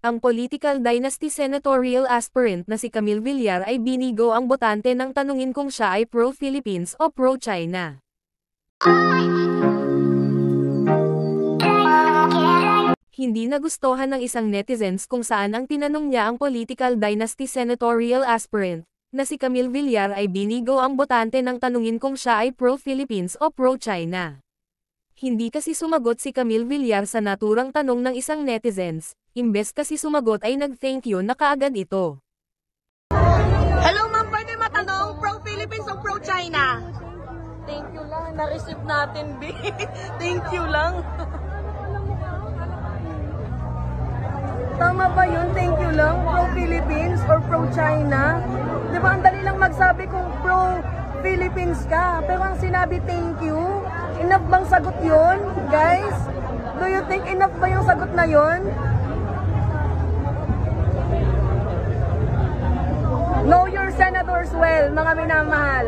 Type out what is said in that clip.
Ang political dynasty senatorial aspirant na si Camille Villar ay binigo ang botante nang tanungin kung siya ay pro-Philippines o pro-China. Hindi nagustuhan ng isang netizens kung saan ang tinanong niya ang political dynasty senatorial aspirant, na si Camille Villar ay binigo ang botante nang tanungin kung siya ay pro-Philippines o pro-China. Hindi kasi sumagot si Camille Villar sa naturang tanong ng isang netizens, imbes kasi sumagot ay nag-thank you na kaagad ito. Hello ma'am, pwede matanong, pro-Philippines o pro-China? Thank you lang, na-receive natin, B. Thank you lang. Tama ba yun? Thank you lang? Pro-Philippines or pro-China? Di ba ang dali lang magsabi kung pro-Philippines ka, pero ang sinabi thank you, enough bang sagot yun? Guys, do you think enough ba yung sagot na yun? Know your senators well, mga minamahal.